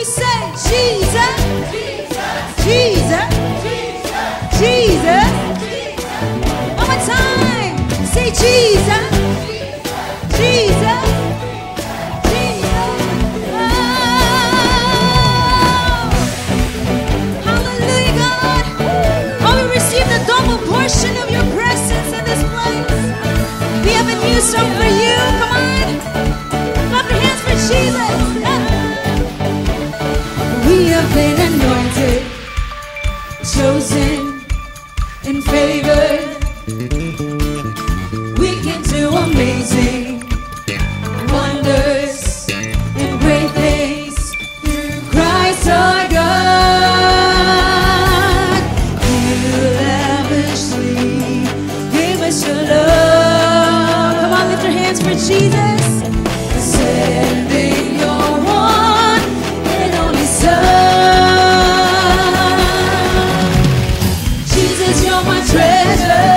We say Jesus, Jesus, Jesus. One more time. Say Jesus, Jesus, Jesus. Hallelujah, God. Oh, we receive the double portion of your presence in this place. We have a new song for you. Come on. Clap your hands for Jesus. We have been anointed, chosen, and favored. We can do amazing wonders and great things through Christ our God. You lavishly gave us your love. Come on, lift your hands for Jesus. Sending your one and only Son. Jesus, you're my treasure.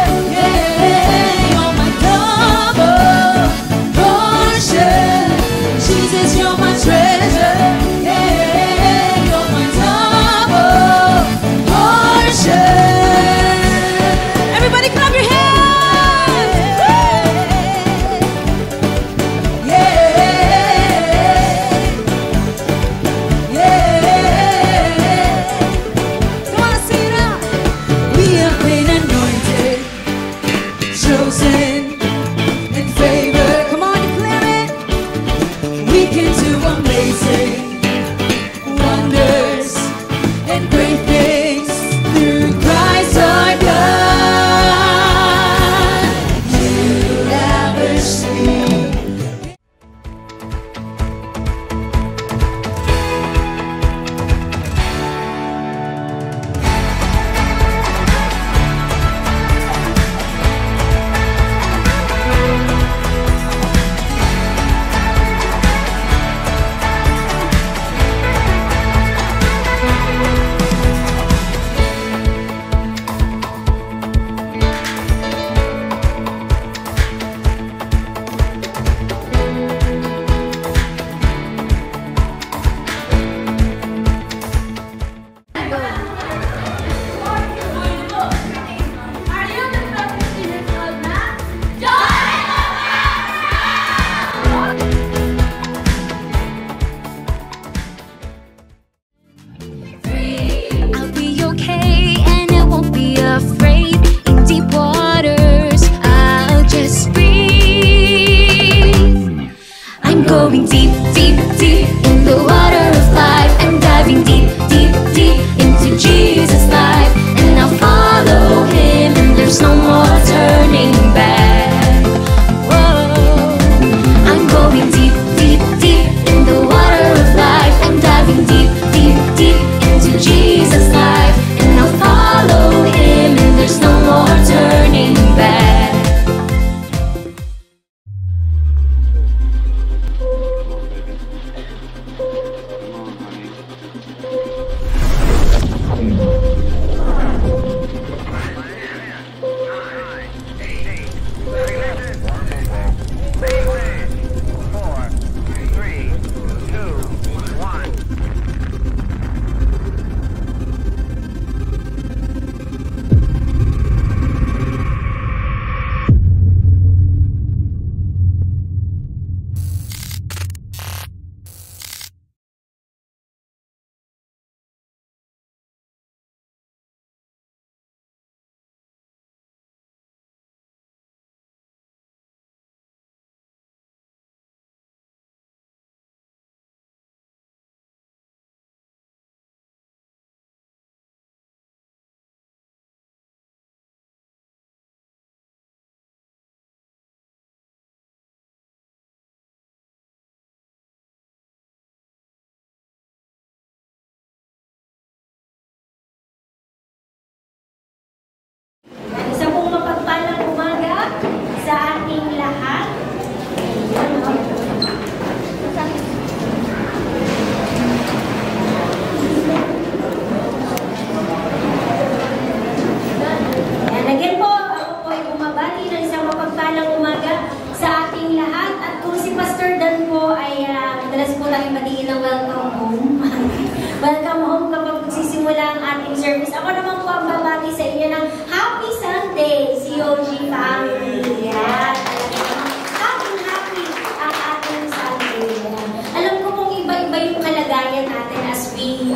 as we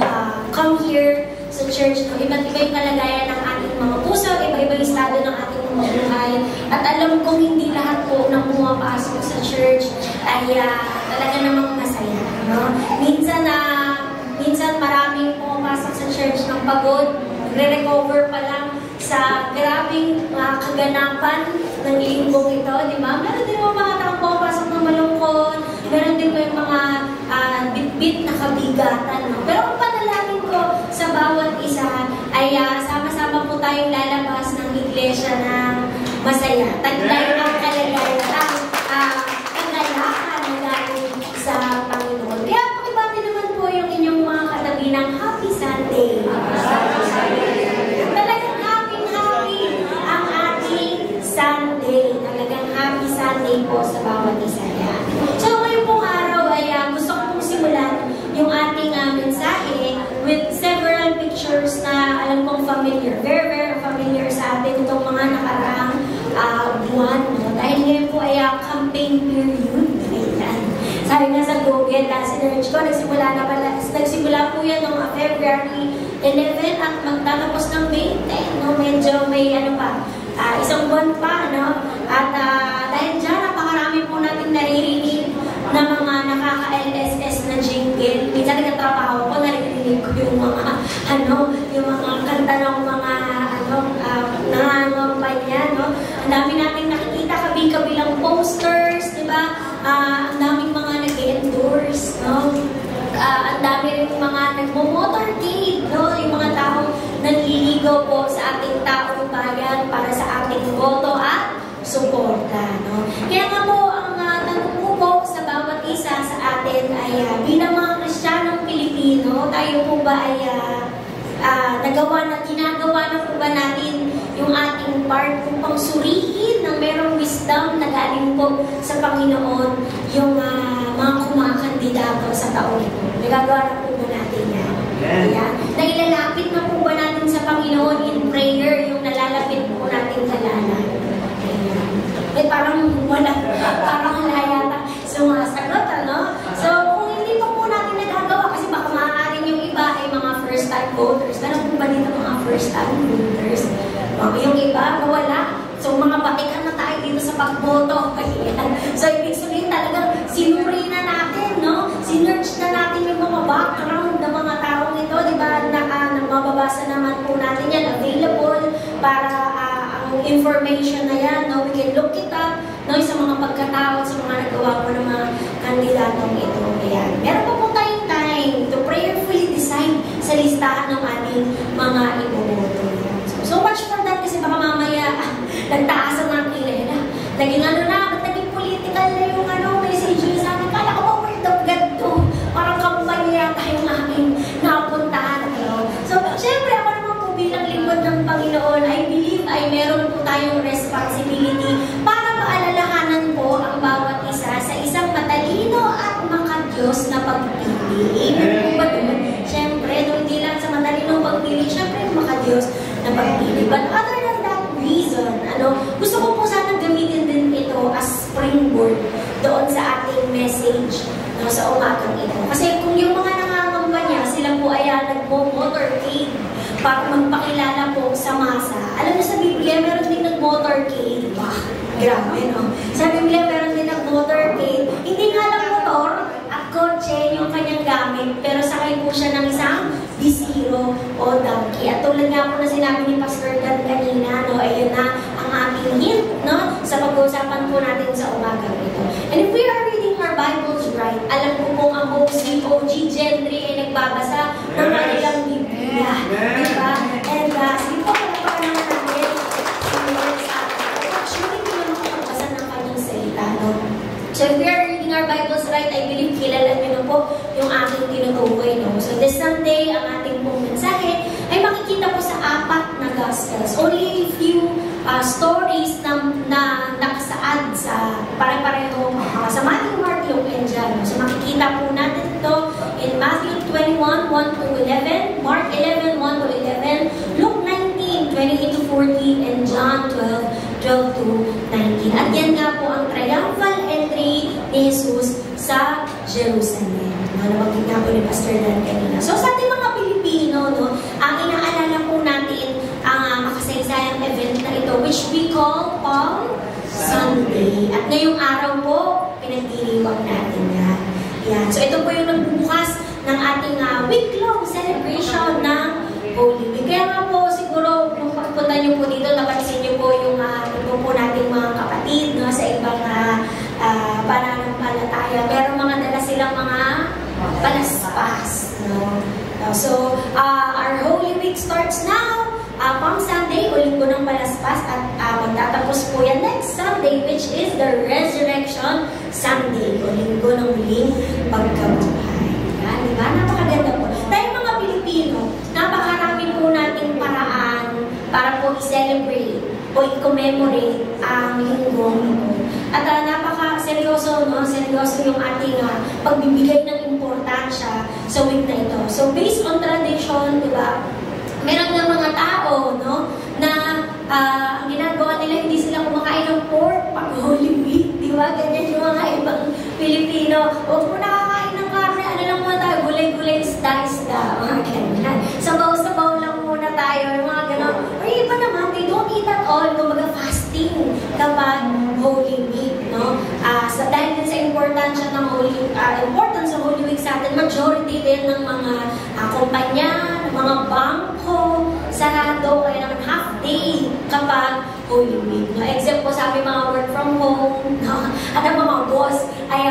come here sa church, no, iba't iba yung kalagayan ng ating mga puso, iba-iba yung estado ng ating mga buhay. At alam kong hindi lahat po ng pumapasok sa church ay talaga namang masaya. No? Minsan maraming pumapasok sa church ng pagod, re-recover pa lang sa grabing kaganapan ng linggong ito, di ba? Meron din mga taong pumapasok ng malungkot, meron din po yung mga bit-bit na kabigatan. No? Pero ang panalangin ko sa bawat isa ay sama-sama po tayong lalabas ng iglesia ng masaya. Taglay ang kalagayan, kagalakan na galing sa Panginoon. Kaya pakibati naman po yung inyong mga katabi ng Happy Sunday. Talagang happy ang ating Sunday. Talagang Happy Sunday po sa bawat isa. So ngayon pong araw ay gusto ko pong simulan yung ating mensahe with several pictures na alam kong familiar. Very, very familiar sa atin itong mga nakaraang buwan. No? Dahil ngayon po ay campaign period. Ayan. Sabi nga sa Google, sinerge ko, nagsimula po yan noong February 11 at magtatapos ng May 10. No? Medyo may isang buwan pa. No? At dahil dyan, napakarami po natin naririnig na mga nakaka-LSS na jingle. Minsan nagtatrabaho ko, naririnig ko yung mga kanta ng mga nangangampanya, no? Ang dami natin nakikita, kabi-kabilang posters, di ba? Ang daming mga nag-endorse, no? Ang dami rin mga nagmo-motorcade, no? Yung mga taong nanliligaw po sa ating taong bayan para sa ating boto at suporta, no? Kaya nga po, ang tanong ko po sa bawat isa sa atin ay bilang mga Kristiyanong Pilipino, tayo po ba ay ginagawa na po ba natin yung ating part upang suriin ng merong wisdom na galing po sa Panginoon yung mga kumakandidato sa taon ito? Nagagawa na po ba natin yan? Ayan. Nailalapit na po ba natin sa Panginoon in prayer yung nalalapit po natin halala? Ayan. Parang layata sumasagot, ano? So, kung hindi pa po natin nagagawa, kasi baka maaaring yung iba ay mga first-time voters. Alam po ba dito mga first-time voters? Yung iba, wala. So, mga batikan na tayo dito sa pagboto. So, ibig sabihin talagang sinuri na natin, no? Sinerch na natin yung mga background ng mga taong ito, di ba? Mababasa naman po natin yan, available para ang information na yan, no? We can look it up, no? Sa mga pagkatao, sa mga nagawa po ng mga kandidatong ito. Ayan. Meron pa po tayong time to prayerfully decide sa listahan ng ating mga iboboto. So much for that kasi baka mamaya nagtaas ang aking lela. Naging naging political na yung message nyo sa akin. Kala ko ba word of God to? Parang kampanya yata yung aking napuntahan. So, syempre ako naman po bilang lingkod ng Panginoon, I believe ay meron po tayong responsibility para maalalahanan po ang bawat isa sa isang matalino at makadiyos na pagpili. Amen po ba doon? Syempre, hindi lang sa matalinong pagpili, syempre makadiyos na pagpili. But other than that reason, gusto ko po sana gamitin din ito as springboard doon sa ating message sa umagang ito. Kasi kung yung mga nangangampanya, sila po ay nagmo-motorcade para magpakilala po sa masa. Alam niyo sa Biblia, meron din nag-motorcade. Wow, grabe, no? Sa Biblia, meron din nag-motorcade. Hindi nga lang motor at kotse yung kanyang gamit, pero sakay po siya ng isang bisiro o donkey. At tulad nga po na sinabi ni Pastor Dan kanina, no, ayun na ang ating hint, no, sa pag-uusapan po natin sa umagang ito. And if we are reading our Bibles right, alam ko pong ang OG Gentry ay nagbabasa ng kanilang Biblia. Diba? And sige po, palapakan naman natin sa opportunity na makapagbasan ng kanyang salita, no? So if we are reading our Bibles right, I believe kilala niyo na po yung aking tinutukoy, no? So this Sunday, ang ating pong mensahe ay makikita po sa 4 na Gospels. Only a few stories na nakasaad sa pare-pareho sa Matthew, Mark, Luke, and John. So makikita po natin ito in Matthew 21, 1-11, Mark 11, 1-11, Luke 19, 28-40, and John 12, 12-19. At yan nga po ang triumphal entry ni Jesus sa Jerusalem. nabanggit nga po ni Pastor Dan kanina. So sa ating mga Pilipino, no, ang inaalala po natin ang makasaysayang event na ito, which we call Palm Sunday. At ngayong araw po, pinagdiriwang natin yan. Yan. So ito po yung nagbubukas ng ating week-long celebration ng Holy Week. Kaya nga po, siguro, kung pagpunta nyo po dito, napansin nyo po yung po nating mga kapatid, no, sa ibang pananampalataya. Pero mga dala silang mga palaspas. No? So, our Holy Week starts now. Palm Sunday, o Linggo ng Palaspas, at magtatapos po yan next Sunday, which is the Resurrection Sunday, o Linggo ng Muling Pagkabuhay. Yan, diba? Napakaganda po. Tayo mga Pilipino, napakarami po nating paraan para po i-celebrate o i-commemorate ang linggong ito. At napaka-seryoso, no? Seryoso yung ating pagbibigay ng importansya sa week na ito. So, based on tradition, diba? Meron ng mga tao, no, na ang ginagawa nila, hindi sila kumakain ng pork pag Holy Week, di ba? Ganyan yung mga ibang Pilipino. Huwag mo nakakain ng karne, ano lang muna tayo, gulay-gulay, isda-isda, mga ganyan. Sabaw-sabaw lang muna tayo, mga gano'n. Or iba naman, they don't eat at all, kumbaga fasting kapag Holy Week, no? Dahil din sa importance ng Holy Week sa atin, majority din ng mga kumpanya, ng mga bangko, sarado, kaya naman half day kapag Holy Week. No? Except po sa aming mga work from home, no? At ang mga boss ay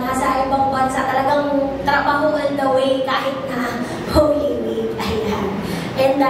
nasa ibang bansa, talagang trabaho all the way kahit na Holy Week. Ayan. And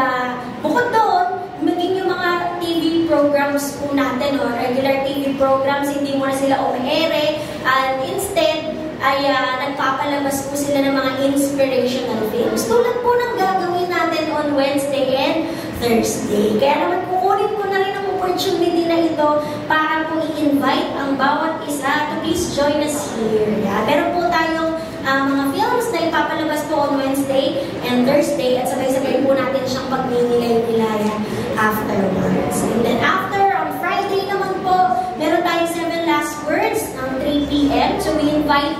bukod doon, maging yung mga TV programs po natin, no? Regular TV programs, hindi mo na sila umiere, and instead, ay nagpapalabas po sila ng mga inspirational films. Tulad po ng gagawin natin on Wednesday and Thursday. Kaya naman kukunin ko na rin ang opportunity na ito para po i-invite ang bawat isa to please join us here. Yeah. Meron po tayong mga films na ipapalabas po on Wednesday and Thursday, at sabay-sabay po natin siyang pagninilay-nilayan afterwards. And then after, on Friday naman po, meron tayong 7 Last Words ng 3 p.m. So we invite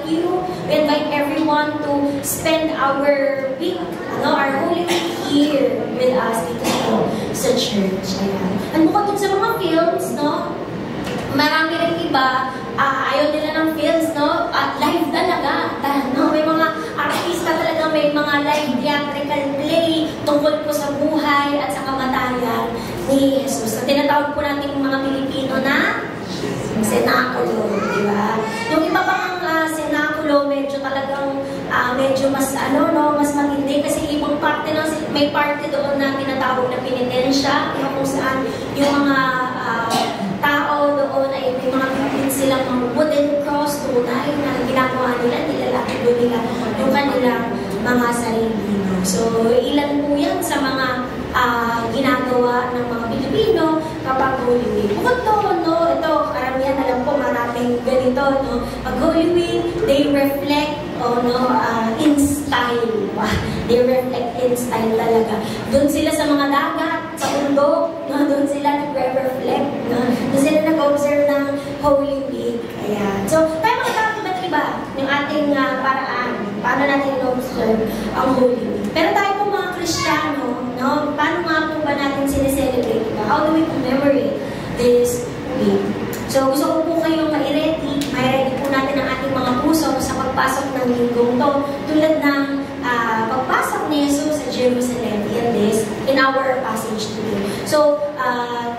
everyone to spend our week, our Holy Week here with us dito sa church. Ayan. And bukod dun sa mga films, no, marami rin iba, ayaw nila ng films, no, live talaga. No, may mga artista talaga, may mga live theatrical play tungkol po sa buhay at sa kamatayan ni Jesus. So, tinatawag po natin yung mga Pilipino na senakulo, di ba? Yung iba pang senakulo, medyo talagang medyo mas mas matindi kasi ibang parte ng may parte doon na tinatawag na penitensya, kung saan yung mga tao doon ay may mga pipin silang mga wooden cross, tunay na ginagawa nila, nilalaki doon nila yung kanilang mga sarili. So, ilan po yan sa mga ginagawa ng mga Pilipino kapag Holy Week. Bukod doon, no, ito, karamihan alam po, maraming ganito, no, pag Holy Week, they reflect, in style. They reflect in style talaga. Doon sila sa mga dagat, sa bundok, no, doon sila nagre-reflect, no, doon sila nag-observe ng Holy Week. Ayan. So, tayo mga iba yung ating paraan, paano natin i-observe ang Holy Week. Pero tayo po mga Kristiyano, no, paano nga po ba natin sineselebrate? How do we commemorate this week? So, gusto ko po kayong ma-ready po natin ang ating mga puso sa pagpasok ng linggong to, tulad ng pagpasok ni Jesus sa Jerusalem in our passage today. So,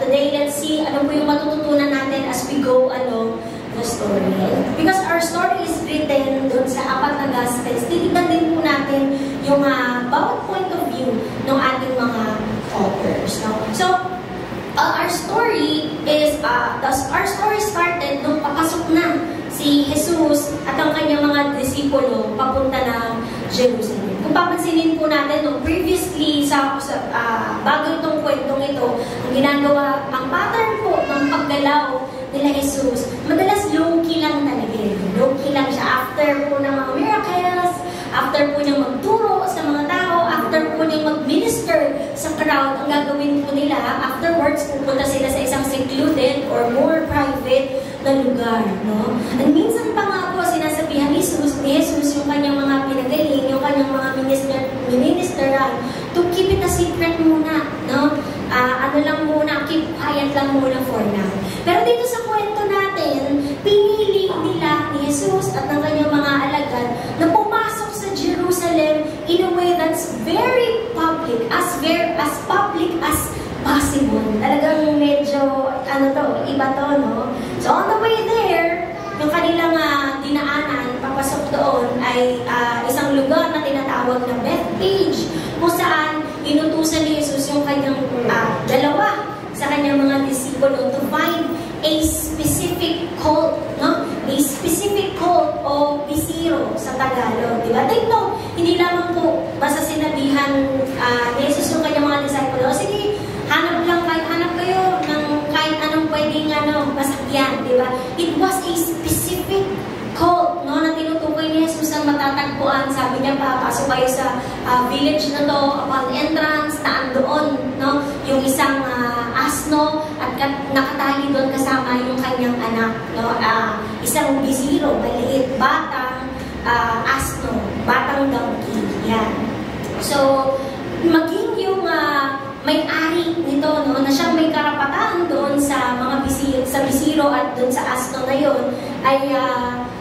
today, let's see ano po yung matututunan natin as we go along the story. Because our story is written doon sa 4 na Gospels, titignan din po natin yung bawat point of view ng ating mga authors. No? So, our story started nung papasok na si Jesus at ang kanyang mga disipulo papunta ng Jerusalem. Kung papansinin po natin, no, previously, bago itong kwentong ito, ang ginagawa, ang pattern po ng paggalaw nila Jesus, madalas low-key lang talaga. Low-key lang siya. After po ng mga miracles, after po niyang magturo sa mga tao, after po niyang mag-minister sa crowd, ang gagawin po nila, afterwards, pupunta sila sa isang secluded or more private na lugar. No? And minsan pa nga po, sinasabihan ni Jesus yung kanyang mga pinagaling, yung kanyang mga ministeran, to keep it a secret muna, no? Ano lang muna, keep quiet lang muna for now. Pero dito sa kwento natin, pinili nila ni Jesus at ng kanyang mga alagad na pumasok sa Jerusalem in a way that's very public, as public as possible. Talagang medyo, iba to, no? So on the way there, yung kanilang dinaanan, papasok doon ay isang lugar na tinatawag na Bethpage, kung saan inutusan ni Jesus yung kanyang dalawa sa kanyang mga disipulo to find a specific cult, no? A specific cult o bisiro sa Tagalog, di ba? Take note, hindi lamang po basta sinabihan ni Jesus yung kanyang mga disipulo, sige, hanap kayo ng kahit anong pwedeng masakyan, di ba? It was a specific cult, no, na tinutukoy ni Jesus ang matatagpuan. Sabi niya, papasok kayo sa village na to, upon entrance, na andoon, no, yung isang asno, at nakatali doon kasama yung kanyang anak, no, isang bisiro, maliit, batang asno, batang donkey, yan. So, maging yung may-ari nito, no, na siyang may karapatan doon sa mga bisiro at doon sa asno na yun, ay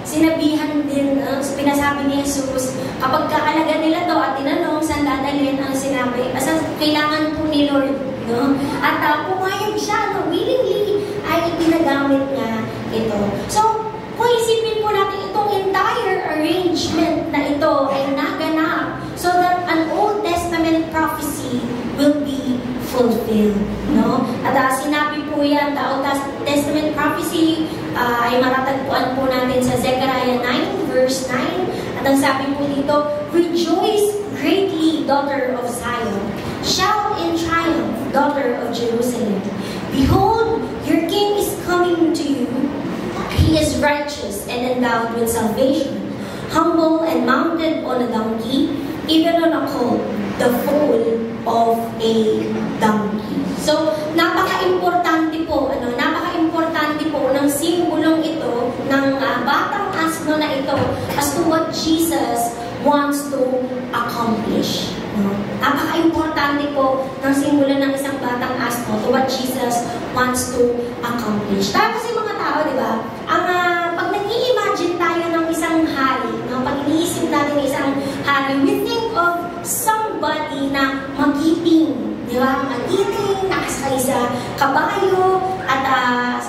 sinabihan din, pinasabi ni Jesus, kapag kaalaga nila to at tinanong saan dadalhin, ang sinabi, kailangan po ni Lord, no? At pumayag siya, no, willingly, ay ipinagamit niya ito. So, kung isipin po natin itong entire arrangement na ito ay naganap so that an Old Testament prophecy will be fulfilled, no? At sinabi po yan, the Old Testament prophecy ay matatagpuan po natin sa Zechariah 9 verse 9. At ang sabi po dito, "Rejoice greatly, daughter of Zion. Shout in triumph, daughter of Jerusalem. Behold, your king is coming to you. He is righteous and endowed with salvation, humble and mounted on a donkey, even on a colt, the foal of a donkey." So, napaka-importante po ng simbolong ito, ng batang asno na ito, as to what Jesus wants to accomplish. No? Napaka-importante po ng simbolo ng isang batang asno to what Jesus wants to accomplish. Tayo kasi mga tao, di ba? Pag nag-i-imagine tayo ng isang hari, no? Pag iniisip natin isang hari, we think of somebody na magiping, di ba? Magiting, nakasakay sa kabayo, at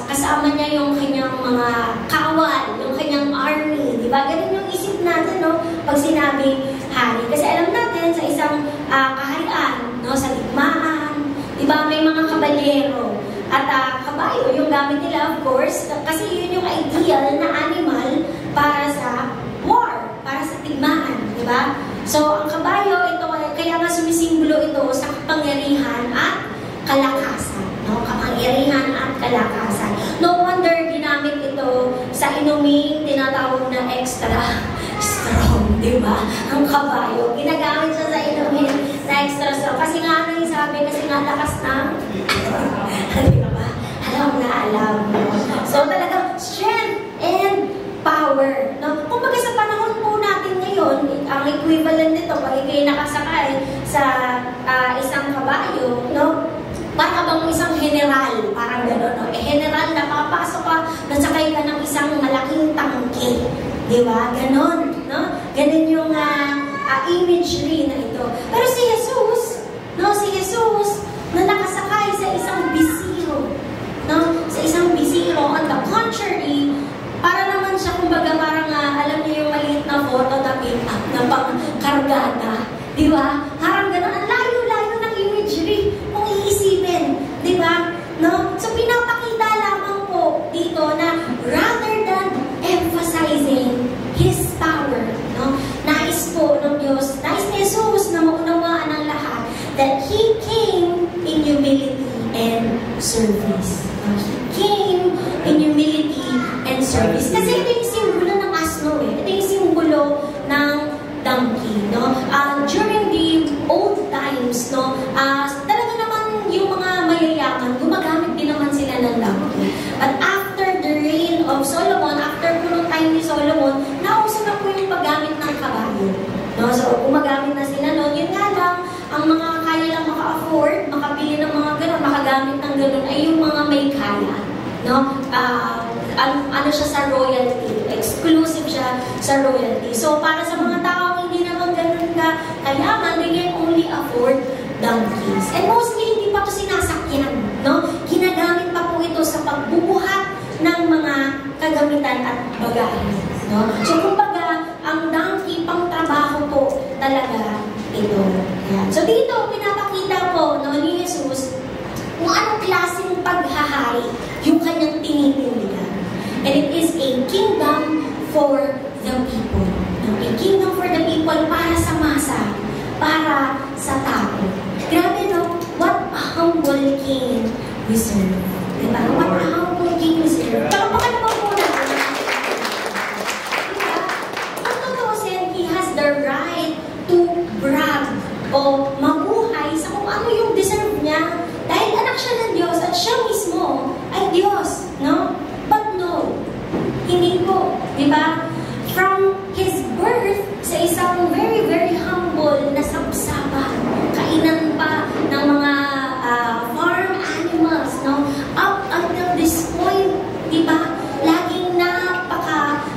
kasama niya yung kanyang mga kawal, yung kanyang army, di ba? Ganun yung isip natin, no? Pag sinabi hari. Kasi alam natin, sa isang kaharian, no? Sa digmaan, di ba? May mga kabalyero. At kabayo, yung gamit nila, of course, kasi yun yung ideal na animal para sa war, para sa digmaan, di ba? So, ang kabayo, ito, kaya nga sumisimbolo ito sa kapangyarihan at kalakasan. No? Kapangyarihan at kalakasan. No wonder ginamit ito sa inuming tinatawag na extra strong, di ba? Ang kabayo, ginagamit siya sa inumin na extra strong. Kasi nga, ano yung sabi? Kasi nga lakas ng di ba? Alam. So, talagang strength and power. No? Kung baga sa panahon po natin ngayon, ang equivalent nito, pag ikay nakasakay sa isang kabayo, no? Para bang isang general, parang gano'n, no? General na papasok ka, nasakay ka ng isang malaking tangke. Di ba? Ganon, no? Ganon yung imagery na ito. Pero si Jesus, no? Si Jesus, na nakasakay sa isang bisiro, no? Sa isang bisiro, on the contrary, para naman siya, kumbaga, parang alam niyo yung maliit na photo na pick-up na pang-kargada. Di ba? Parang gano'n, ang layo-layo ng imagery kung iisipin. Di ba? No? So, pinapakita lamang po dito na rather than emphasizing His power, no? Nais po ng Diyos, nais ni Jesus na maunawaan ng lahat that He came in humility and service. He came in humility and service. Kasi ito yung simbolo ng asno eh. Ito yung simbolo ng donkey, no? During the old times, no, talaga naman yung mga mayayaman, gumagamit din naman sila ng donkey. But after the reign of Solomon, after po ng time ni Solomon, no? Ano siya sa royalty, exclusive siya sa royalty. So, para sa mga tao hindi naman ganun ka kayaman, they can only afford donkeys. And mostly, hindi pa ito sinasakyan, no? Ginagamit pa po ito sa pagbubuhat ng mga kagamitan at bagahe, no? So, kumbaga, ang donkey pang trabaho po talaga ito. Yan. So, dito, pinapakita po, no, ni Jesus kung anong klaseng paghahari yung kanyang tinitindigan. And it is a kingdom for the people. A kingdom for the people para sa masa, para sa tao. Grabe, no? What a humble king we serve. Diba? What a humble king we serve. Palakpakan naman muna. Diba? Ang totoo sin, he has the right to brag o mabuhay sa kung ano yung deserve niya. Dahil anak siya ng Diyos at siya mismo ay Diyos, no? But no, hindi po, di ba? From his birth sa isang very, very humble na sabsaban, kainan pa ng mga farm animals, no? Up until this point, di ba? Laging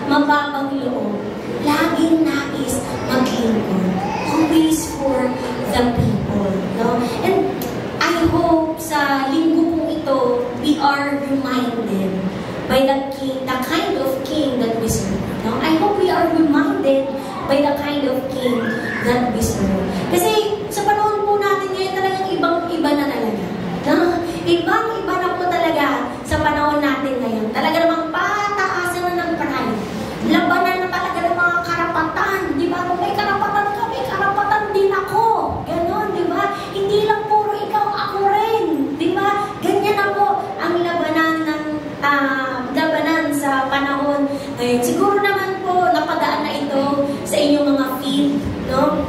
mababang loob, laging nais maglingkod. Always for the people, no? And I hope sa linggo pong ito, we are reminded by the kind of king that we serve. No? I hope we are reminded by the kind of king that we serve. Kasi sa panahon po natin ngayon, talagang ibang-iba na talaga. No? Ibang-iba na po talaga sa panahon natin ngayon. Talaga namang pataasan na ng pride. Labanan na talaga ng mga karapatan. Di ba? Kung may karapatan ka, may karapatan din ako. Ganon, di ba? Hindi lang puro ikaw, ako rin. Di ba? Ganyan na po ang labanan sa panahon ngayon. Siguro naman po, napadaan na ito sa inyong mga feed, no?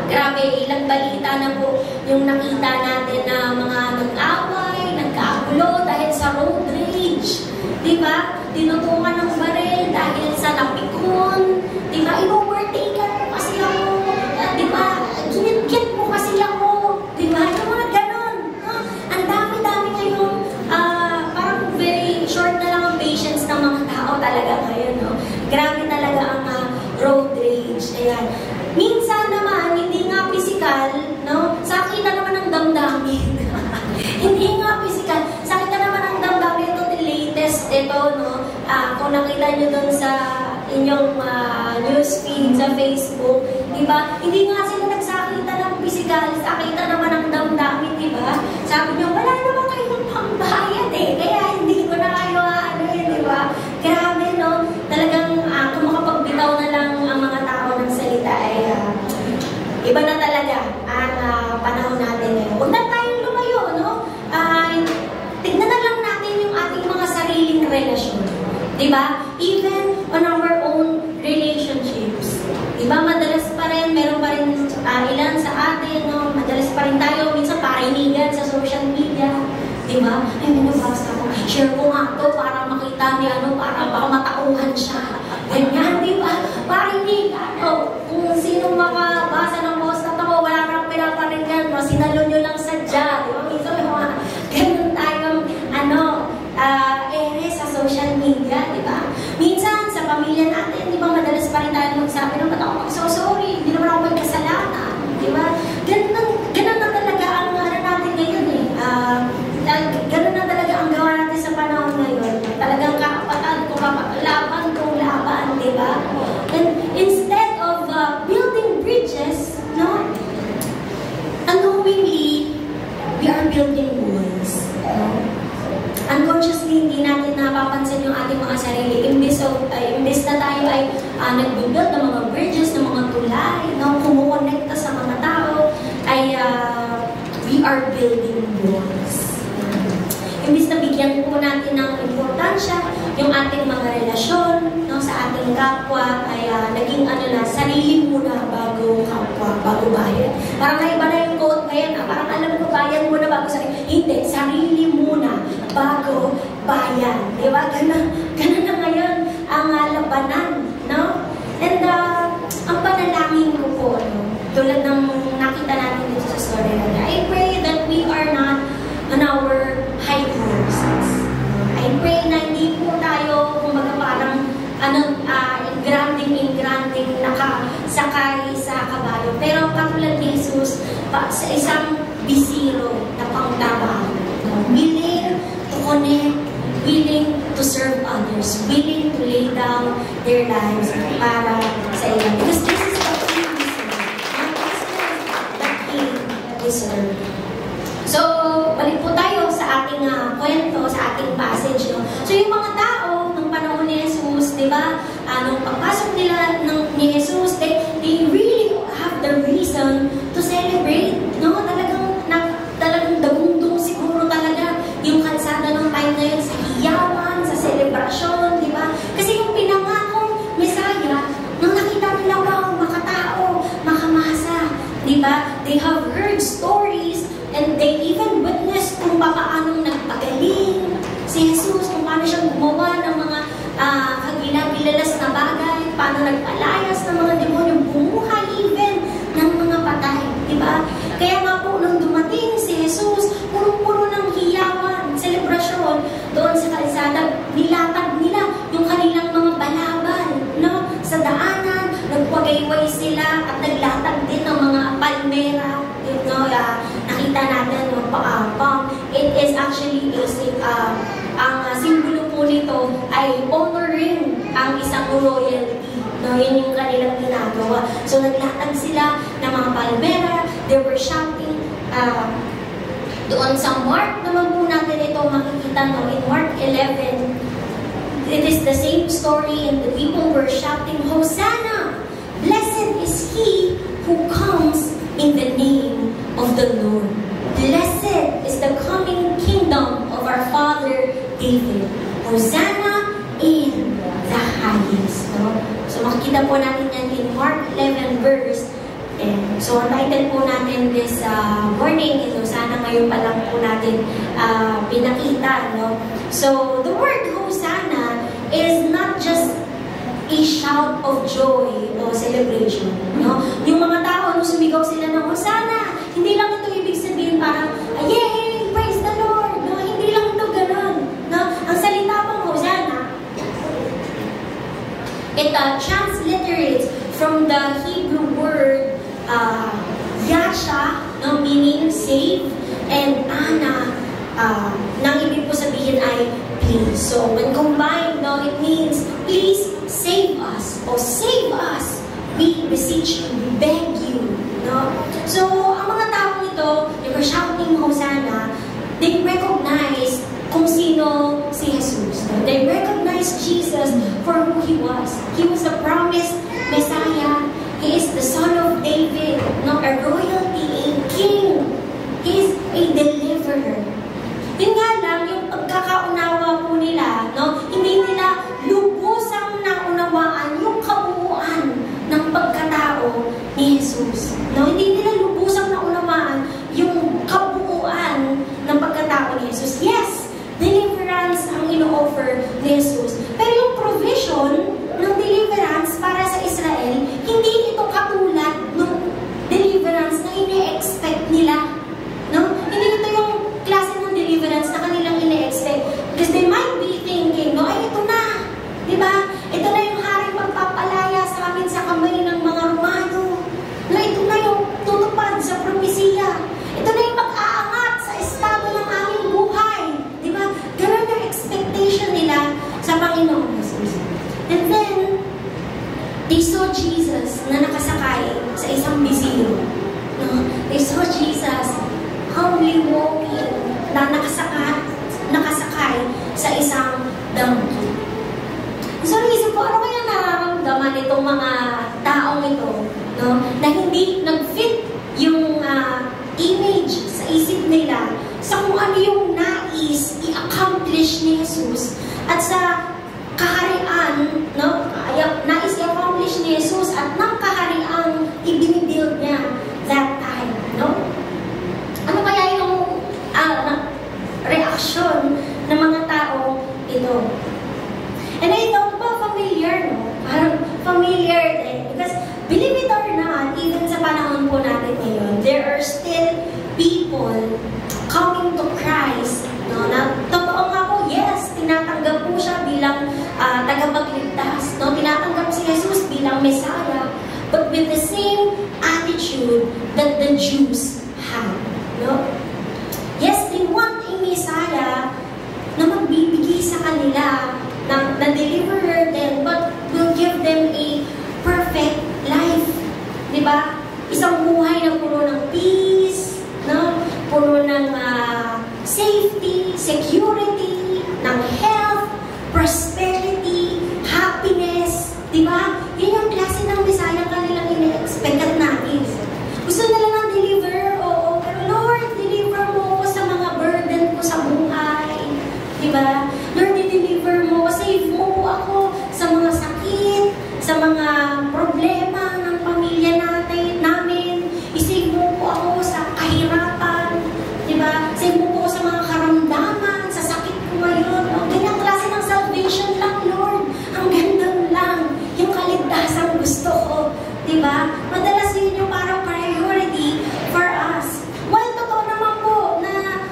Grabe, ilang balita na po yung nakita natin na mga nag-away, nagkagulo dahil sa road rage. Di ba? Tinutungan ng baril dahil sa napikon. Di ba? I-overtaken mo kasi ako. Di ba? Ginit-git mo kasi ako. Di ba? Yung mga ganon. No? Ang dami-dami ngayong parang very short na lang ang patience ng mga tao talaga ngayon. No? Grabe talaga ang road rage. Ayan. Minsan naman, hindi nga physical, no? Sakita naman ang damdamin. Hindi nga physical. Sakita naman ang damdamin. Ito, the latest, ito, no? Kung nakita nyo dun sa inyong newsfeed sa Facebook, diba? Hindi nga sila nagsakita ng physical, sakita naman ang damdamin, diba? Sabi nyo, wala naman kayong pambayad eh. Kaya hindi ko na kayo diba? Grabe, no? Talagang kung makapagbitaw na lang ang mga tao ng salita ay iba na talaga ang panahon natin ngayon. Huwag na tayong lumayo, no? Tignan na lang natin yung ating mga sariling relasyon. Diba? Even on our own relationships. Diba? Madalas pa rin, meron pa rin ilan sa atin, no? Madalas pa rin tayo, minsan parinigan sa social media. Diba? Ay, minabasa ko. Share ko nga to para makita ni para baka matauhan siya. Ganyan, diba? Parinigan. Kung sino makabasa ng post na to, wala kang pinaparingan, no? Sinalo nyo lang sadya. Diba? Minsan may mga ganun tayong, sa social media, di ba? Minsan, sa pamilya natin, di ba, madalas pa rin tayo magsabi ng ba't ako mag-sorry, hindi naman ako may kasalanan, di ba? Ganun na talaga ang natin ngayon eh. Ganun na talaga ang gawa natin sa panahon ngayon. Talagang kakapatan ko, laban, di ba? And instead of building bridges, no? Unknowingly, we are building walls. Unconsciously, hindi natin napapansin yung ating mga sarili. Imbis na tayo ay nag-build ng mga bridges, ng mga tulay, no? Kumukonekta sa mga tao, ay we are building walls. Imbis na bigyan po natin ng importansya yung ating mga relasyon, no, sa ating kapwa, ay naging sarili muna bago kapwa, bago bayan. Parang naiba na yung quote ngayon, parang alam ko bayan muna bago sarili. Hindi, sarili muna bago bayan. Di ba? Ganun na ngayon ang labanan, no? And ang panalangin ko po, no, tulad ng nakita natin dito sa story na I pray that we are not on our high horses. I Jesus sa isang bisiro na pangtrabaho. Willing to connect, willing to serve others, willing to lay down their lives para sa iyo. Because this is the King we serve. The King we serve. So, balik po tayo sa ating kwento, sa ating passage. No? So, yung mga tao ng panahon ni Jesus, di ba, nung pagpasok nila ni Jesus, they really have the reason to celebrate. No? Talagang dagundong siguro talaga yung kalsada ng time na yun sa hiyawan, sa selebrasyon, di ba? Kasi yung pinangakong Messiah, nung nakita nila, wow, makatao, makamasa, di ba? They have heard stories and they even witnessed kung paanong nagpagaling si Jesus, kung paano siyang gumawa ng mga kagilalas na bagay, paano nagpalayas ng mga demonyo, bumuhay even ng mga patay, di ba? Kaya nga po, nung dumating si Jesus, puro-puro ng hiyawan, selebrasyon, doon sa kalsada, nilatag nila yung kanilang mga balabal, no? Sa daanan, nagpagayway sila at naglatag din ng mga palmera, no? Nakita natin, it is actually ang simbolo po nito ay honoring ang isang royalty. No, yun yung kanilang ginagawa. So, naglatag sila ng mga palmera, they were shouting. Doon sa Mark naman po natin ito makikita, no, in Mark 11, it is the same story and the people were shouting, Hosanna! Blessed is he who comes in the name of the Lord. Blessed is the coming kingdom of our father David. Hosanna in the highest. No? So makikita po natin yan in Mark 11 verse. And so ang title po natin this morning, ito sana ngayon pa lang po natin pinakita. No? So the word Hosanna is not just a shout of joy o celebration. No? Yung mga tao, nung sumigaw sila ng Hosanna, hindi lang ito ibig sabihin parang, yay, praise the Lord. No? Hindi lang ito ganun. No? Ang salita pang Hosanna, it transliterates from the Hebrew word Yasha, no, meaning save, and Ana, nang ibig po sabihin ay please. So when combined, no, it means please save us, o save us, we beseech you, we beg you. No? So ang mga taong ito, they were shouting Hosanna, they recognize kung sino si Jesus. No? They recognized Jesus for who He was. He was the promised Messiah. He is the Son of David, no? A royalty, a king. He is a deliverer. Yun nga lang, yung pagkakaunawa po nila, no? Hindi nila lubusang naunawaan yung kabuuan ng pagkatao ni Jesus. No? Hindi nila lubusang naunawaan yung kabuuan ng pagkatao ni Jesus. Yes, deliverance ang ino-offer ni Jesus. Pero yung provision ng deliverance para sa Israel, hindi ito katulad ng deliverance na ini-expect nila. No? Hindi ito yung klase ng deliverance na kanilang ini-expect. Because they might be thinking, no, ay ito na. Diba? Ito na yung haring magpapalaya sa amin sa kamay ng mga Romano. No, ito na yung tutupad sa propesiya. Ito na yung mag-aangat sa estado ng aming buhay. Diba? Ganun yung expectation nila sa Panginoon Jesus. And then, they saw Jesus na nakasakay sa isang bisiro. No? They saw Jesus humbly walking, na nakasakay sa isang donkey. So, naisip ko, ano kaya nararamdaman itong mga taong ito, no? Na hindi nag-fit yung image sa isip nila sa kung ano yung nais i-accomplish ni Jesus at sa kaharian, no? Nais i-accomplish ni Jesus at ng kaharian ibinibuild niya that time, no? Ano kaya yung reaksyon ng mga tao ito? And I thought ba familiar, no? Parang familiar din. Because believe it or not, even sa panahon po natin ngayon, there are still people coming to Christ, no? Na totoo nga po, yes, tinatanggap po siya bilang tagapagligtas, no? Tinatanggap si Jesus bilang Messiah, but with the same attitude attitude that the Jews had. No? Yes, they want a Messiah na magbibigay sa kanila, na deliverer din, but will give them a perfect life. Diba? Isang buhay na puno ng peace, no? Puno ng safety, security, ng health, prosperity, happiness. Diba? Yun yung klase ng Messiah kanilang ina-expect at nais. Gusto nila ng deliver, oo, pero Lord, deliver mo ko sa mga burden ko sa buhay. Diba? Lord, deliver mo, save mo po ako sa mga sakit, sa mga problema ng pamilya namin. I-save mo po ako sa kahirapan. Diba? Save mo po ako sa mga karamdaman, sa sakit ko ngayon. O, ganyang klase ng salvation lang, Lord. Ang ganda lang. Yung kaligtasan gusto ko. Diba? Madalas yun yung parang priority for us. Well, totoo naman po na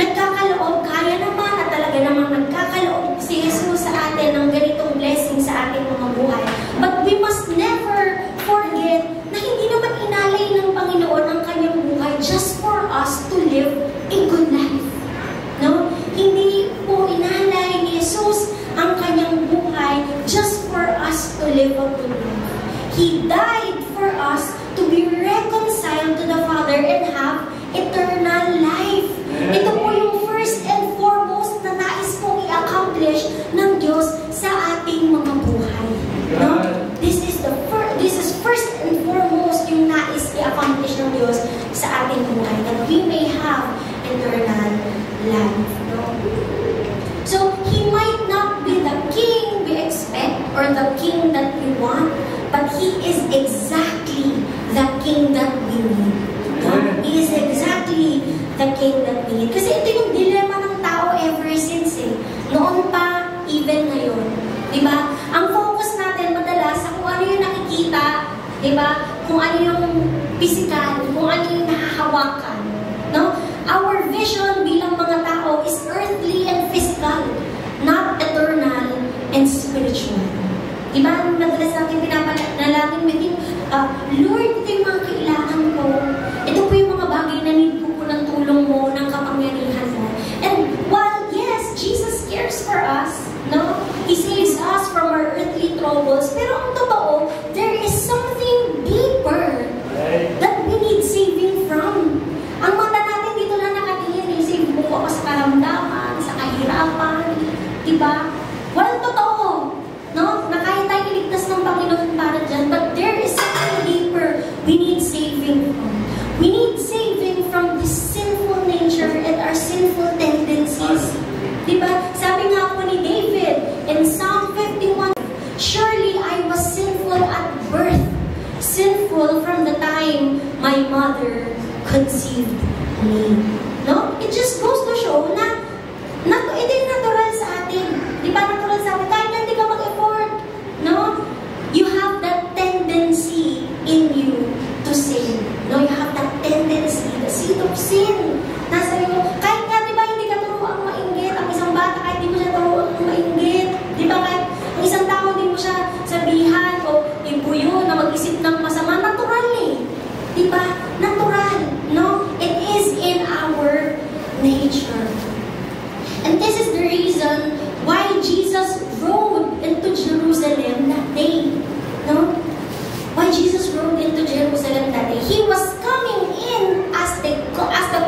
nagkakaloob, kaya naman at talaga namang nagkakaloob si Jesus sa atin ng ganitong blessing sa ating mga buhay. But we must never forget na hindi naman inalay ng Panginoon ang kanyang buhay just for us to live a good life. No? Hindi po inalay ni Jesus ang kanyang buhay just for us to live a good life. He died for us to be reconciled to the Father and have eternal life. Ito po yung first and foremost na nais pong i-accomplish ng Diyos sa ating mga buhay. No? This is first and foremost yung nais i-accomplish ng Diyos sa ating buhay, that we may have eternal life. No? So, He might not be the king we expect or the king that we want, but He is exactly the king that we need. No? He is exactly the king that we need. Kasi ito yung dilemma ng tao ever since eh. Noon pa, even ngayon. Diba? Ang focus natin madalas sa kung ano yung nakikita, diba? Kung ano yung physical, kung ano yung nahahawakan. No? Our vision bilang mga tao is earthly and physical, not eternal and spiritual. Diba? Madalas natin pinapanalangin within, Lord, ito yung mga kailangan ko. Ito po yung mga bagay na need ko ng tulong mo, ng kapangyarihan mo. And while, yes, Jesus cares for us, no? He saves us from our earthly troubles, pero ang totoo, there is something deeper that we need saving from. Ang mata natin dito lang nakatingin, save mo ako sa karamdaman, sa kahirapan, diba? Well, totoo, no? Na kaya tayo iligtas ng Panginoon para dyan, but there is something deeper we need saving from. We need saving from this sinful nature and our sinful tendencies. Diba? Sabi nga po ni David in Psalm 51, surely I was sinful at birth, sinful from the time my mother conceived me. No? It just goes to show na ito yung natural sa atin. Diba natural sa atin? Kahit na hindi ka mag-effort, no? You have that tendency in you to sin. No? You have that tendency, the seed of sin. Nasa iyo, kahit nga, diba, hindi ka turuan mainggit. Ang isang bata, kahit hindi mo siya turuan mainggit. Diba, kahit ang isang tao, hindi mo siya sabihan o ibuyo na mag-isip ng masama. Natural eh. Diba? Natural. No? It is in our nature. And this is the reason why Jesus rode into Jerusalem that day. No? Why Jesus rode into Jerusalem that day? He was coming in as the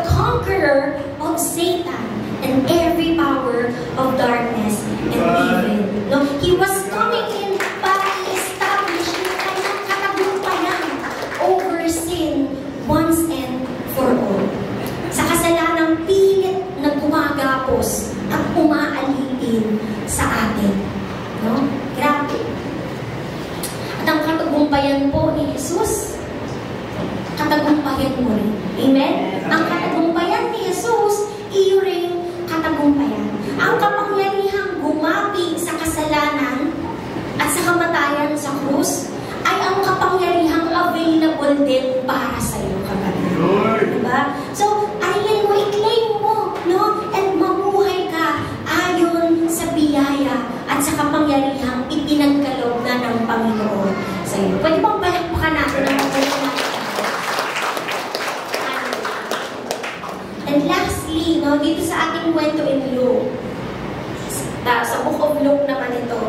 conqueror of Satan and every power of darkness and evil. No? He was coming in para i-establish yung kanyang katagumpayan over sin once and for all. Sa kasalanang pilit na gumagapos at umaalipin sa atin. No? Grabe. At ang katagumpayan po ni Jesus, katagumpayan mo rin. Amen? Ang katagumpayan ni Jesus, iyo rin katagumpayan. Ang kapangyarihang gumapi sa kasalanan at sa kamatayan sa krus, ay ang kapangyarihang available din para sa iyo, kapatid. Diba? So, ayan mo, i-claim mo, no? And mabuhay ka ayon sa biyaya at sa kapangyarihang ipinagkaloob na ng Panginoon sa iyo. Pwede bang palakpakan natin ang mabuhay natin? No, dito sa ating kwento in Luke. Sa book of Luke naman ito.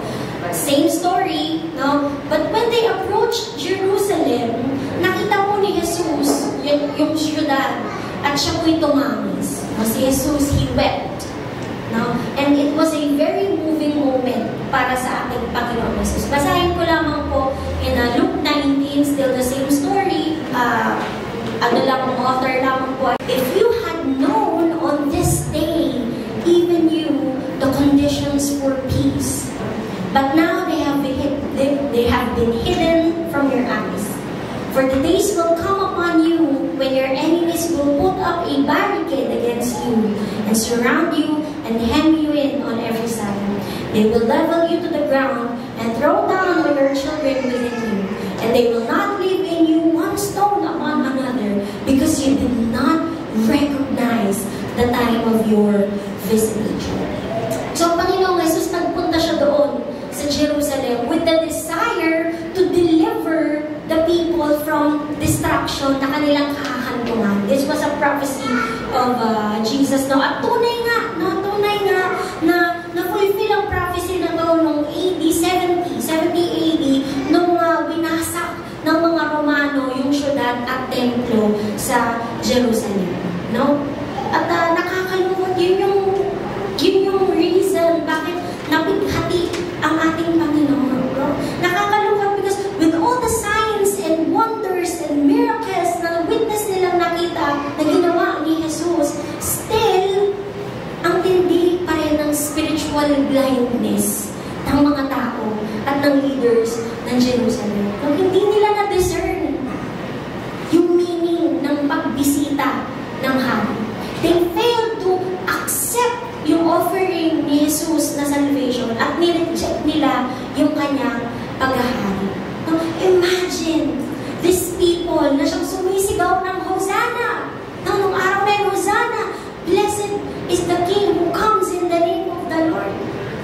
Same story, no? But when they approached Jerusalem, nakita po ni Jesus yung syudad at siya po'y tumangis. No, si Jesus, he wept. No? And it was a very moving moment para sa ating Panginoon Jesus. Basahin ko lamang po in Luke 19, still the same story. Author lamang po. If you had known on this day, even you, the conditions for peace. But now they have been hidden from your eyes. For the days will come upon you when your enemies will put up a barricade against you and surround you and hem you in on every side. They will level you to the ground and throw down all your children within you. And they will not leave in you one stone upon another because you did not recognize the time of your visitation. So, Panginoong Jesus, nagpunta siya doon sa Jerusalem with the desire to deliver the people from destruction na kanilang kahantungan. This was a prophecy of Jesus. No? At tunay nga na na-fulfill ang prophecy na to noong AD 70 AD, nung winasak ng mga Romano yung syudad at templo sa Jerusalem. No? At nakakalungkot yun yung reason bakit napighati ang ating Panginoon. No? Nakakalungkot because with all the signs and wonders and miracles na witness nilang nakita na ginawa ni Jesus, still, ang tindi pa rin ng spiritual blindness ng mga tao at ng leaders ng Jerusalem. Kung hindi nila na-discern yung meaning ng pagbisita ng hari. They failed to accept yung offering ni Jesus na salvation at nireject nila yung kanyang paghahari. No? Imagine, these people na siyang sumisigaw ng Hosanna. Nung araw na yung Hosanna, blessed is the King who comes in the name of the Lord.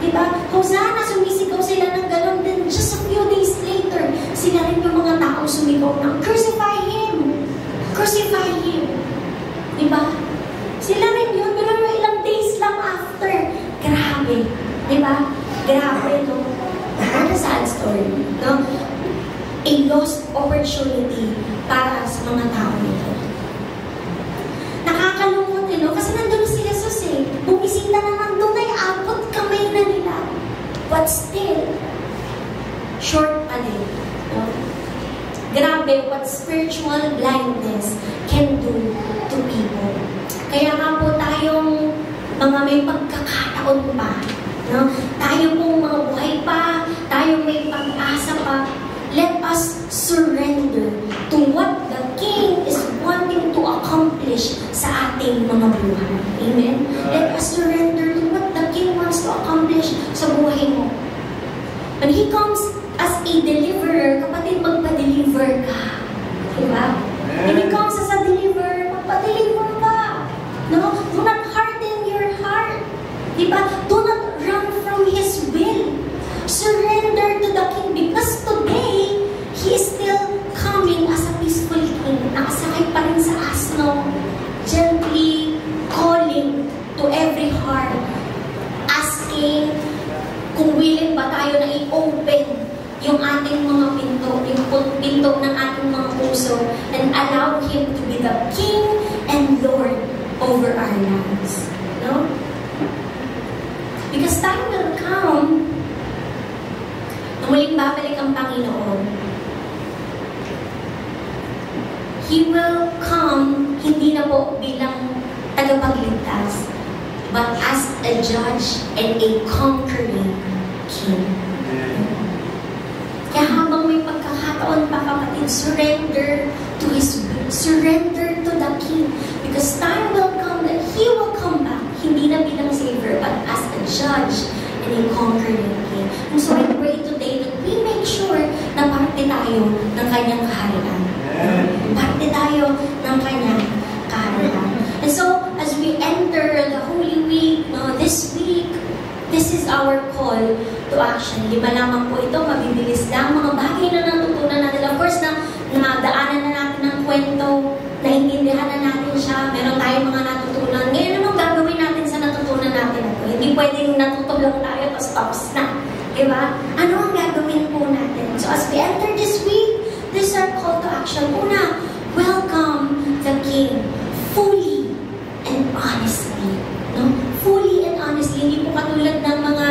Diba? Hosanna, sumisigaw sila ng galon. Then just a few days later, sila rin yung mga taong sumigaw ng Crucify Him! Crucify Him! Diba? Sila rin yun, pero ilang days lang after. Grabe. Diba? Grabe, no? What a sad story. No? A lost opportunity para sa mga tao nito. Nakakalungkot, no? Kasi nandun si Jesus eh. Bumisita na nandun ay abot kamay na nila. But still, short pa din. No? Grabe what spiritual blindness can do to people. Kaya nga po tayong mga may pagkakataon pa, no? Tayo pong mga buhay pa, tayong may pag-asa pa, let us surrender to what the King is wanting to accomplish sa ating mga buhay. Amen? Let us surrender to what the King wants to accomplish sa buhay mo. When He comes as a deliverer, kapatid, magpa-deliver ka. Diba? When He comes as a deliverer, magpa-deliver ka. No? Do not harden your heart. Diba? Do not run from His will. Surrender to the King because today, He is still coming as a peaceful King. Nakasakay pa rin sa asno. Gently calling to every heart. Asking kung willing ba tayo na i-open yung ating mga pinto, yung pinto ng ating mga puso, and allow Him to be the King and Lord over our lives. No? Because time will come na muling babalik ang Panginoon. He will come hindi na po bilang tagapagligtas, but as a judge and a conquering King. Kaya habang may pagkakataon pa, kapatid, surrender to His will. Surrender to the King. Because time will come that He will come back, hindi na bilang Savior, but as a judge and a conquering King. And so I pray today that we make sure na parte tayo ng Kanyang kaharian. Parte tayo ng Kanyang kaharian. And so, as we enter the Holy Week, this week, this is our call to action. 5 lamang po ito, mabibilis lang. Mga bagay na natutunan natin. Of course, nadaanan na natin ng kwento, naintindihan na natin siya. Meron tayong mga natutunan. Ngayon, anong gagawin stops na. Diba? Ano ang gagawin po natin? So as we enter this week, this is our call to action. Una, welcome the King fully and honestly. No? Fully and honestly. Hindi po katulad ng mga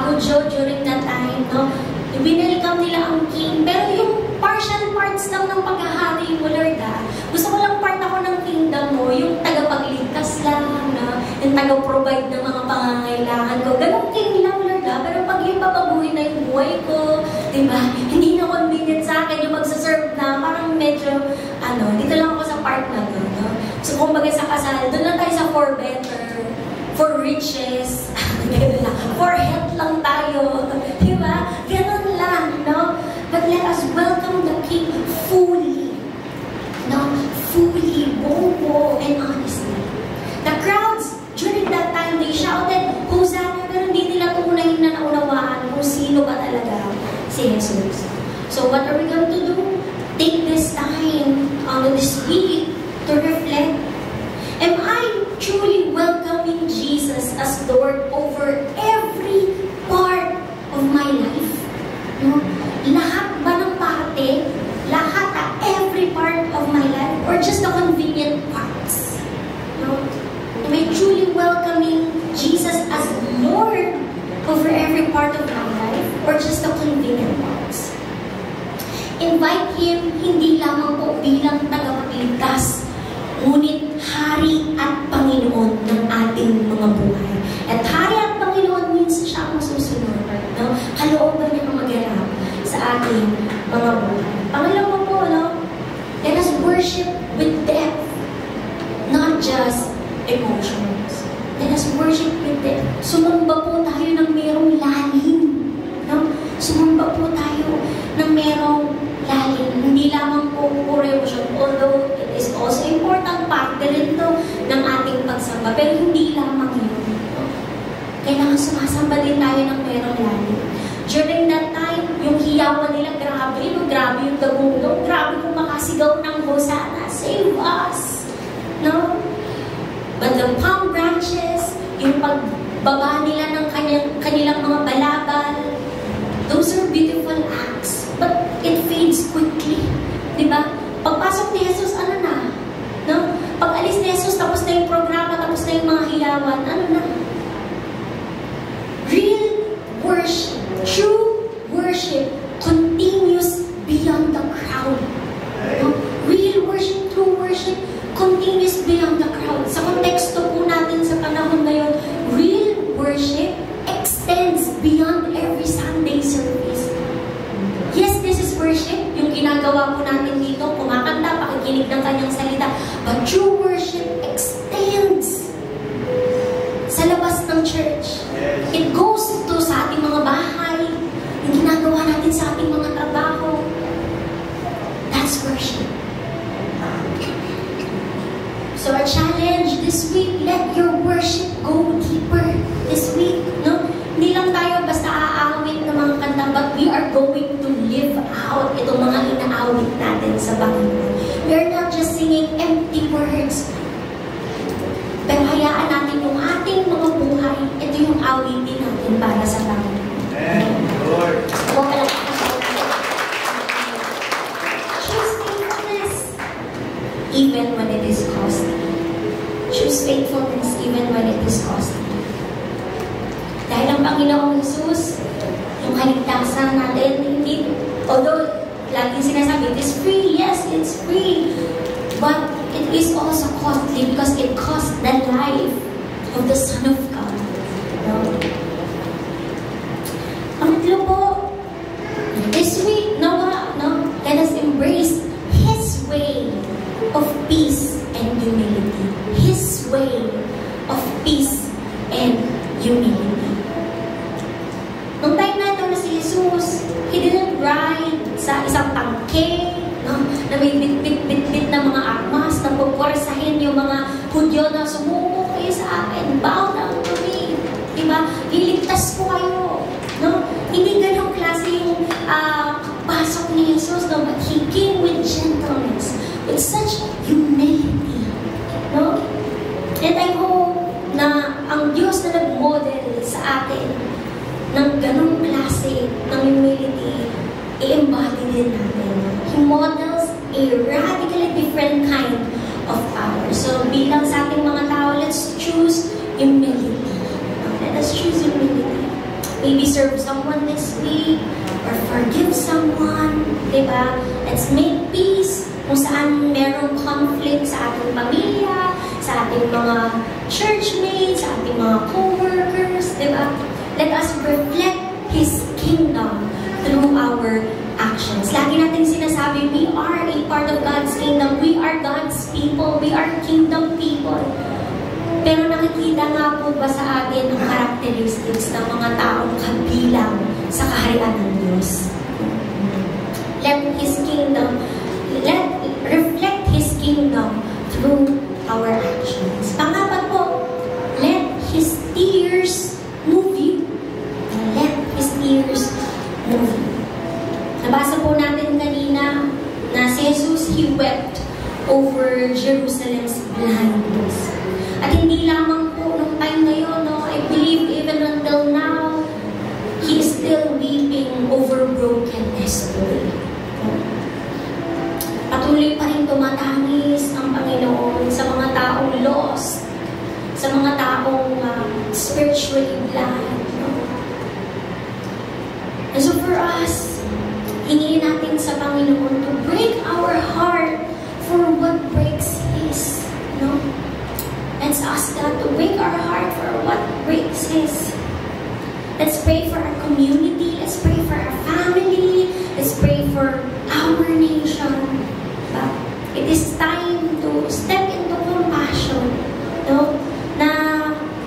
Hudyo during that time. No? Binelcome nila ang King. Pero yung partial parts lang ng paghahari mo, Lord, gusto ko lang part ako ng kingdom mo, yung tagapagligtas lang, no? Yung taga-provide ng mga pangangailangan ko. Ganong King lang, Lord, pero pag yung babaguhin na yung buhay ko, diba? Hindi na convenient sa akin yung magsaserve na, parang medyo, dito lang ako sa part na to, no? So, kumbaga sa kasal, doon lang tayo sa for better, for riches, for health lang tayo, diba? Ganon lang, no? But let us welcome the King fully, no? Fully, bobo, and honestly. The crowds, during that time, they shouted, Hosanna, pero hindi nila tunay na naunawaan kung sino ba talaga si Jesus. So what are we going to do? Take this time this week to reflect. Am I truly welcoming Jesus as Lord over every part of my life? No? Lahat ba ng parte? Lahat, every part of my life? Or just the convenient parts? No? Am I truly welcoming Jesus as Lord over every part of my life? Or just the convenient parts? Invite Him hindi lamang po bilang tagapagligtas, ngunit Hari at Panginoon ng ating mga buhay. At Hari at Panginoon means siya ang susunod. No? Kalooban niya ang maganap sa ating mga buhay. Pangalawa po, no? Let us worship with depth, not just emotions. Let us worship with depth. Sumamba po tayo ng merong lalim. No? Sumamba po tayo ng merong lalim. Hindi lamang po puro emotion. Although it is also important parte rin ito ng ating pagsamba. Pero hindi lamang yun. No? Kailangan sumasamba din tayo ng merong lalim. During that time, yung hiyawan nila, grabe, no? Grabe yung dagundong, grabe kung makasigaw ng Hosanna, save us. No? But the palm branches, yung pagbaba nila ng kanilang mga balabal, those are beautiful acts. But it fades quickly. Diba? Pagpasok ni Jesus, ano na? No? Pag alis ni Jesus, tapos na yung programa, tapos na yung mga hiyawan, ano na? Real worship, true worship, continues beyond the crowd. No? Real worship, true worship, continues beyond the crowd. Sa konteksto po natin sa panahon ngayon, real worship extends beyond every Sunday service. Yes, this is worship, yung ginagawa po natin dito, kumakanta, pakikinig ng kanyang salita. But true worship extends sa labas ng church. It goes to sa ating mga bahay, yung ginagawa natin sa ating mga trabaho. That's worship. So our challenge this week, let your worship go deeper this week. No? Hindi lang tayo basta aawit ng mga kanta, but we are going to live out itong mga inaawit natin sa Panginoon. We are not just singing empty words. Pero hayaan natin yung ating mga buhay, ito yung awitin natin para sa Panginoon. Amen. Lord. Choose faithfulness even when it is costly. Choose faithfulness even when it is costly. Dahil ang Panginoong Jesus, yung kaligtasan natin, hindi, although laging sinasabi, it is free, yes, it's free, but it is also costly because it cost the life of the Son of God. No? Pangatlo po, this week, let us embrace His way of peace and humility. His way of peace and humility. Nung time na ito na si Jesus, He didn't ride sa isang tangke, no? Na may bit-bit na mga armas, na pupwersahin yung mga Hudyo na sumuko kayo sa akin, bow down to me. Diba? Liligtas ko kayo. No? Hindi ganong klase yung pasok ni Jesus, no? But He came with gentleness, with such humility. No? And I hope na ang Diyos na nag-model sa atin ng ganong klase ng humility, i-embody din natin. He models a radically different kind of power. So, bilang sa ating mga tao, let's choose humility. Let us choose humility. Maybe serve someone this week, or forgive someone, diba? Let's make peace kung saan merong conflict sa ating pamilya, sa ating mga churchmates, sa ating mga co-workers, diba? Let us reflect His kingdom through our actions. Lagi natin sinasabi, we are a part of God's kingdom. We are God's people. We are kingdom people. Pero nakikita nga po ba sa atin ang characteristics ng mga taong kabilang sa kaharian ng Diyos? Let reflect His kingdom through our actions. Pangapat po, let His tears move you. Let His tears move you. Nabasa po natin kanina na si Jesus, He wept over Jerusalem's blindness. At hindi lamang po nung time na yun, no? I believe even until now, He is still weeping over brokenness today. Patuloy pa rin tumatangis ang Panginoon sa mga taong lost, sa mga taong spiritually blind. No? And so for us, hingin natin sa Panginoon to break our heart for what breaks His. No? Let's ask God to break our heart for what breaks His. Let's pray for our community. Let's pray for our family. Let's pray for our nation. It is time to step into compassion. No? Na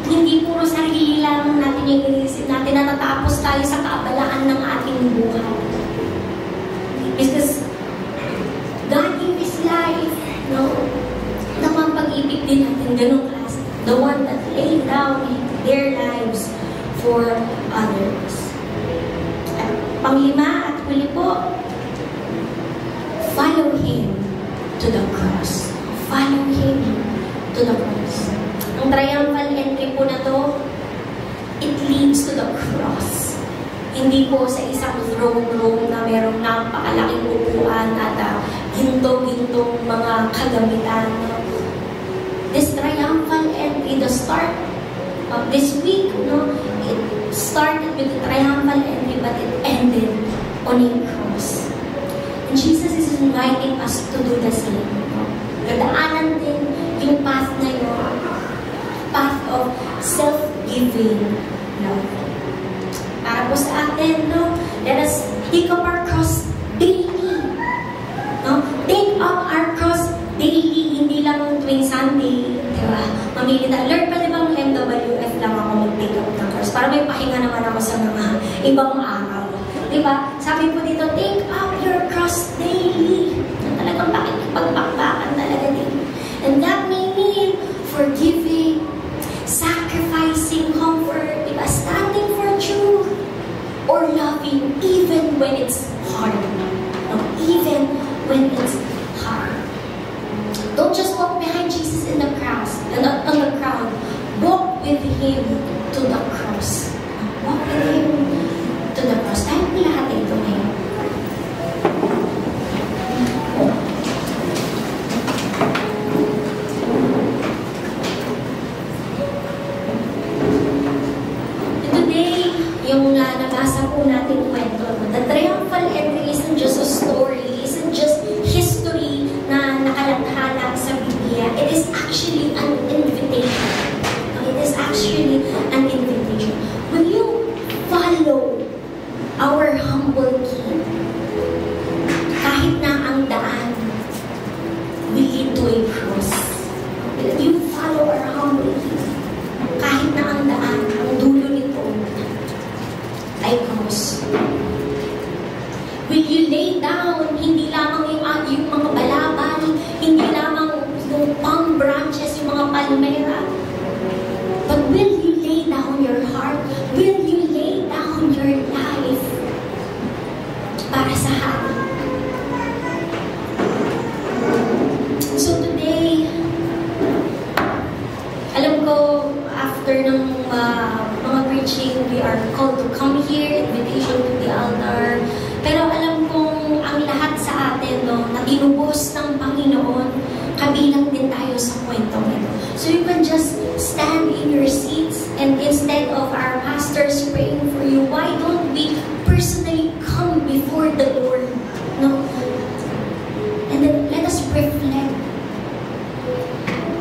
hindi puro sarili lang natin yung inisip natin, natatapos tayo sa kaabalaan ng ating buhay. Because God gave His life. No? Namang pag-ibig din natin ganong klase. The one that laid down their lives for others. At panglima at huli po, follow Him to the cross. Follow Him to the cross. Ang triumphal entry po na to, it leads to the cross. Hindi po sa isang throne room na merong napakalaking upuan at ginto-gintong mga kagamitan. This triumphal entry, the start of this week, no, it started with the triumphal entry, but it ended on a cross. And Jesus is inviting us to do the same. No? Nadaanan din yung path na yun, path of self-giving love. Para po sa atin, no, let us take up our cross daily. No? Take up our cross daily, hindi lang tuwing Sunday. Diba? Mamili na, Lord, pwede bang MWF lang ako mag-take up ng cross? Para may pahinga naman ako sa mga ibang araw. Diba? Sabi po dito, take up your cross daily. Talagang pakipagpakbakan talaga din. And that may mean forgiving, sacrificing comfort, diba? Standing for truth, or loving even when it's hard. No? Even when it's hard. Don't just walk behind Jesus in the crowd. Walk with Him to the cross. Walk with Him to the cross. Tayo po lahat ito ngayon. Today, yung nabasa po natin kwento, the triumphal entry isn't just a story, isn't just history na nakalathala sa Biblia. It is actually an invitation. It is actually an invitation. Will you follow our humble King? Kahit na ang daan will lead to a cross. Will you follow our humble King? Kahit na ang daan, ang dulo nito ay cross. Will you lay down, hindi lamang yung mga balabal, hindi lamang yung palm branches, yung mga palmera, but will you lay down your heart? Will you lay down your life para sa Hari? So today, alam ko, after ng mga preaching preaching, we are called to come here, invitation to the altar. Pero alam kong ang lahat sa atin, no, na tinubos ng Panginoon, kabilang din tayo sa kwentong ito. So you can just stand in your seats, and instead of our pastors praying for you, why don't we personally come before the Lord? No? And then let us reflect.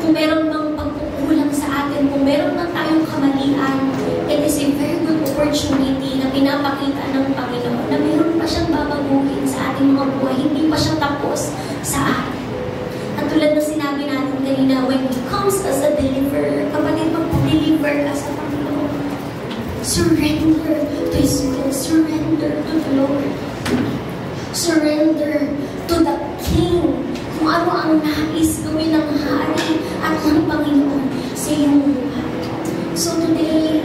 Kung meron mang pagkukulang sa atin, kung meron mang tayong kamalian, it is a very good opportunity na pinapakita ng Panginoon na meron pa siyang babaguhin sa ating mga buhay. Hindi pa siya tapos sa atin. At tulad ng sinabi natin kanina, when He comes as a deliverer, kapatid, mag-deliver ka sa Panginoon. Surrender to His will. Surrender to the Lord. Surrender to the King. Kung ano ang nais gawin ng Hari at ng Panginoon sa iyong buhay. So today,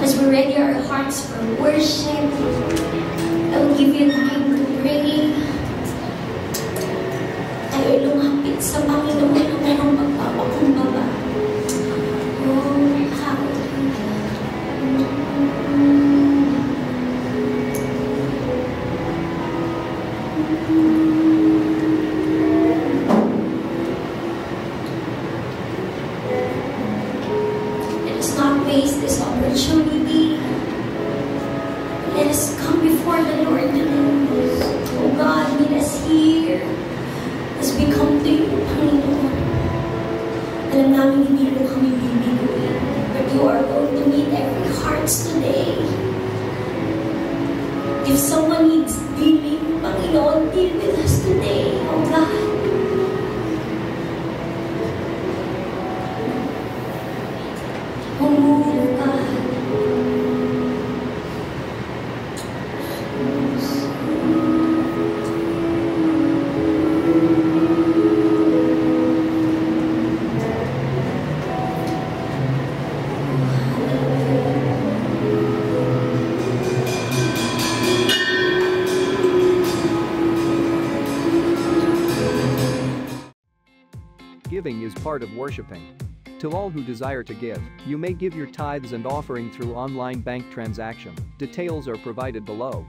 as we ready our hearts for worship, I will give you time to pray. Tayo lumapit sa Panginoon na mayroong magpapakumbaba. Oh, hallelujah. Let us not waste this opportunity. Let us come before the Lord today. Oh God, meet us here as we come to you, Panginoon. Alam namin hindi mo kami bibiguin, but you are going to meet every hearts today. If someone needs healing, Panginoon, deal with us today, oh God. Oh God. Giving is part of worshiping. To all who desire to give, you may give your tithes and offering through online bank transaction. Details are provided below.